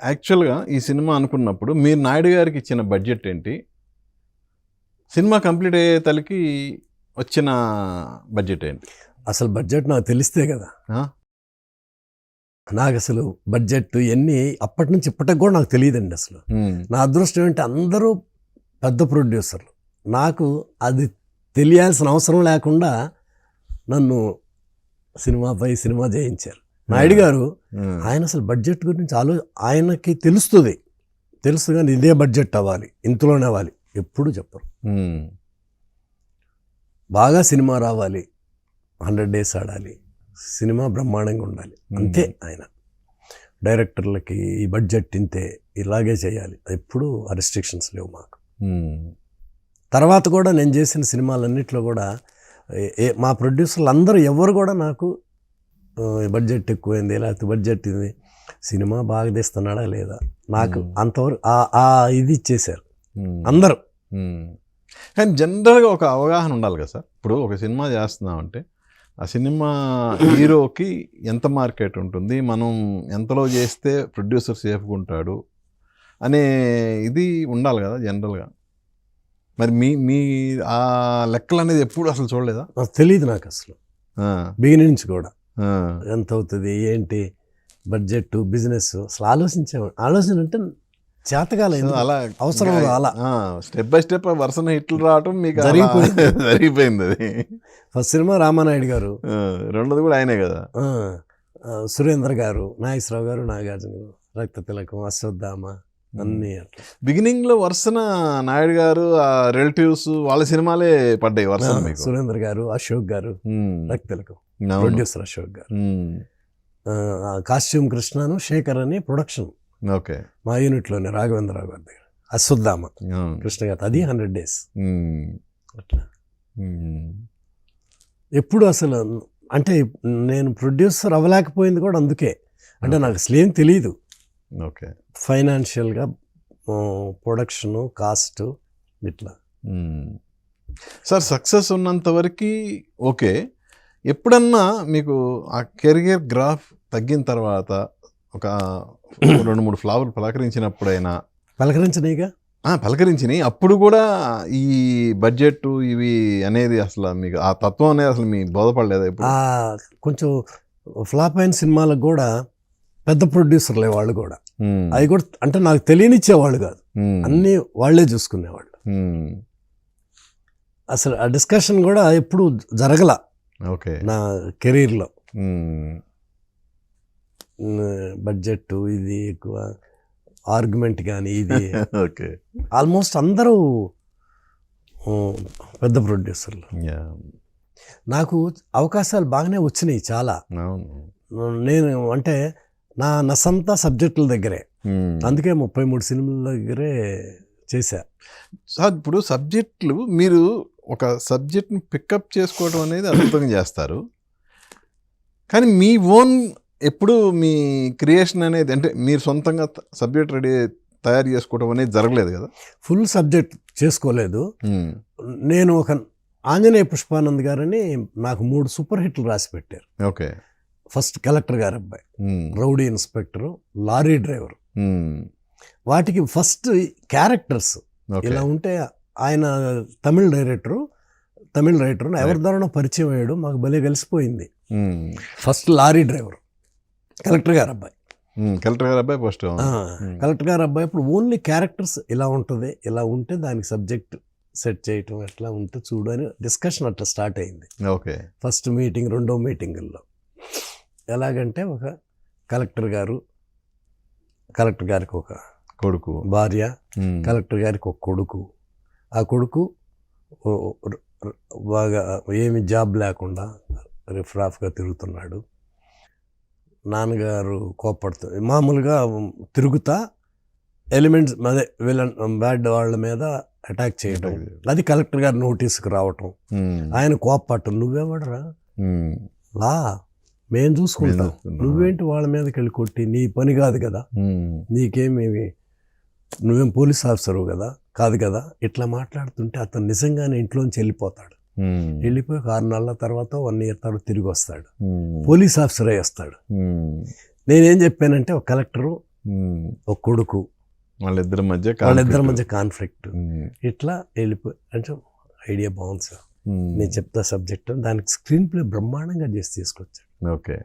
యాక్చువల్గా ఈ సినిమా అనుకున్నప్పుడు మీరు నాయుడు గారికి ఇచ్చిన బడ్జెట్ ఏంటి, సినిమా కంప్లీట్ అయ్యే తలకి వచ్చిన బడ్జెట్ ఏంటి? అసలు బడ్జెట్ నాకు తెలిస్తే కదా. ఆ? నాకు అసలు బడ్జెట్ ఎన్ని అప్పటి నుంచి ఇప్పటికి కూడా నాకు తెలియదండి అసలు. నా అదృష్టం ఏంటి, అందరూ పెద్ద ప్రొడ్యూసర్లు. నాకు అది తెలియాల్సిన అవసరం లేకుండా నన్ను సినిమాపై సినిమా చేయించారు. నాయుడు గారు ఆయన అసలు బడ్జెట్ గురించి ఆయనకి తెలుస్తుంది కానీ ఇదే బడ్జెట్ అవ్వాలి, ఇంతలోనే అవ్వాలి ఎప్పుడు చెప్పరు. బాగా సినిమా రావాలి, 100 days ఆడాలి, సినిమా బ్రహ్మాండంగా ఉండాలి, అంతే. ఆయన డైరెక్టర్లకి ఈ బడ్జెట్ ఇంతే, ఇలాగే చేయాలి, ఎప్పుడు రెస్ట్రిక్షన్స్ లేవు మాకు. తర్వాత కూడా నేను చేసిన సినిమాలన్నింటిలో కూడా మా ప్రొడ్యూసర్లు అందరూ ఎవరు కూడా నాకు బడ్జెట్ ఎక్కువైంది లేకపోతే బడ్జెట్ ఇది, సినిమా బాగా తీస్తున్నాడా లేదా, నాకు అంతవరకు ఇది ఇచ్చేశారు అందరూ. కానీ జనరల్గా ఒక అవగాహన ఉండాలి కదా సార్. ఇప్పుడు ఒక సినిమా చేస్తున్నామంటే ఆ సినిమా హీరోకి ఎంత మార్కెట్ ఉంటుంది, మనం ఎంతలో చేస్తే ప్రొడ్యూసర్ సేఫ్గా ఉంటాడు అనే ఇది ఉండాలి కదా జనరల్గా. మరి మీ ఆ లెక్కలు అనేది ఎప్పుడు అసలు చూడలేదా? తెలియదు నాకు అసలు బిగినింగ్ నుంచి కూడా. ఎంత అవుతుంది ఏంటి బడ్జెట్ బిజినెస్ అసలు ఆలోచన అంటే చేతకాలేదు, అలా అవసరం అలా స్టెప్ బై స్టెప్ వరుసన హిట్లు రావటం మీకు జరిగిపోయింది. అది ఫస్ట్ సినిమా రామానాయుడు గారు, రెండోది కూడా ఆయనే కదా, సురేంద్ర గారు, నాగేశ్వరరావు గారు, నాగార్జున గారు, రక్త తిలకం, అశ్వత్థామ, అన్నీ అట్లా. బిగినింగ్ లో వరుసన నాయుడు గారు రిలేటివ్స్ వాళ్ళ సినిమాలే పడ్డాయి వరుసన. సురేంద్ర గారు, అశోక్ గారు, రక్త తిలకం ప్రొడ్యూసర్ అశోక్ గారు, కాస్ట్యూమ్ కృష్ణను శేఖర్ అని ప్రొడక్షన్. ఓకే, మా యూనిట్లోనే రాఘవేంద్రరావు గారి దగ్గర అశ్వత్థామ కృష్ణ గారు, అది 100 days అట్లా. ఎప్పుడు అసలు అంటే నేను ప్రొడ్యూసర్ అవ్వలేకపోయింది కూడా అందుకే. అంటే నాకు అసలు ఏం తెలియదు. ఓకే, ఫైనాన్షియల్గా ప్రొడక్షను కాస్ట్ ఇట్లా. సార్ సక్సెస్ ఉన్నంత వరకు ఓకే. ఎప్పుడన్నా మీకు ఆ కెరియర్ గ్రాఫ్ తగ్గిన తర్వాత ఒక 2-3 ఫ్లావులు పలకరించినప్పుడైనా పలకరించినాయి అప్పుడు కూడా ఈ బడ్జెట్ ఇవి అనేది అసలు మీకు ఆ తత్వం అనేది అసలు మీకు బోధపడలేదా? ఇప్పుడు కొంచెం ఫ్లాప్ అయిన సినిమాలకు కూడా పెద్ద ప్రొడ్యూసర్లే వాళ్ళు కూడా, అవి కూడా అంటే నాకు తెలియనిచ్చేవాళ్ళు కాదు, అన్నీ వాళ్ళే చూసుకునేవాళ్ళు. అసలు ఆ డిస్కషన్ కూడా ఎప్పుడు జరగల నా కెరీర్లో. బడ్జెట్ ఇది ఎక్కువ ఆర్గ్యుమెంట్ కానీ ఇది ఆల్మోస్ట్ అందరూ పెద్ద ప్రొడ్యూసర్లు. నాకు అవకాశాలు బాగానే వచ్చినాయి చాలా. నేను అంటే నా నసంతా సబ్జెక్టుల దగ్గరే, అందుకే 33 సినిమాల దగ్గరే చేశా. ఇప్పుడు సబ్జెక్టులు మీరు ఒక సబ్జెక్ట్ని పికప్ చేసుకోవడం అనేది అద్భుతంగా చేస్తారు, కానీ మీ ఓన్ ఎప్పుడు మీ క్రియేషన్ అనేది అంటే మీరు సొంతంగా సబ్జెక్ట్ తయారు చేసుకోవడం అనేది జరగలేదు కదా? ఫుల్ సబ్జెక్ట్ చేసుకోలేదు నేను. ఒక ఆంజనేయ పుష్పానంద్ గారని నాకు 3 సూపర్ హిట్లు రాసి పెట్టారు. ఓకే, ఫస్ట్ కలెక్టర్ గారు అబ్బాయి, రౌడీ ఇన్స్పెక్టరు, లారీ డ్రైవర్. వాటికి ఫస్ట్ క్యారెక్టర్స్ ఇలా ఉంటే ఆయన తమిళ రైటరు ఎవరి ద్వారా పరిచయం అయ్యాడు, మాకు భలే కలిసిపోయింది. ఫస్ట్ లారీ డ్రైవర్ కలెక్టర్ గారు అబ్బాయి ఫస్ట్ కలెక్టర్ గారు అబ్బాయి. ఇప్పుడు ఓన్లీ క్యారెక్టర్స్ ఇలా ఉంటుంది, ఇలా ఉంటే దానికి సబ్జెక్ట్ సెట్ చేయటం ఎట్లా ఉంటే చూడు అని డిస్కషన్ అట్లా స్టార్ట్ అయింది. ఓకే, ఫస్ట్ మీటింగ్, 2వ మీటింగుల్లో ఎలాగంటే ఒక కలెక్టర్ గారికి ఒక కొడుకు, భార్య, కలెక్టర్ గారికి ఒక కొడుకు. ఆ కొడుకు బాగా ఏమి జాబ్ లేకుండా రిఫ్రాఫ్గా తిరుగుతున్నాడు. నాన్నగారు కోపడుతుంది, మామూలుగా తిరుగుతా ఎలిమెంట్స్ అదే విలన్ బ్యాడ్ వాళ్ళ మీద అటాక్ చేయటం, అది కలెక్టర్ గారి నోటీస్కి రావటం. ఆయన కోపడటం, నువ్వేవాడరా లా మేము చూసుకుంటాం, నువ్వేంటి వాళ్ళ మీదకి వెళ్ళి కొట్టి, నీ పని కాదు కదా, నువ్వేం పోలీస్ ఆఫీసరు కదా కాదు కదా, ఇట్లా మాట్లాడుతుంటే అతను నిజంగానే ఇంట్లోంచి వెళ్ళిపోతాడు. వెళ్ళిపోయి 6 నెలల తర్వాత 1 year తర్వాత తిరిగి వస్తాడు, పోలీస్ ఆఫీసర్ అయి వస్తాడు. నేనేం చెప్పానంటే ఒక కలెక్టరు ఒక కొడుకు, వాళ్ళిద్దరి మధ్య కాన్ఫ్లిక్ట్, ఇట్లా వెళ్ళిపోయి అంటే ఐడియా బాగుంది సార్, నేను చెప్తా సబ్జెక్ట్, దానికి స్క్రీన్ ప్లే బ్రహ్మాండంగా చేసి తీసుకొచ్చాను. ఓకే.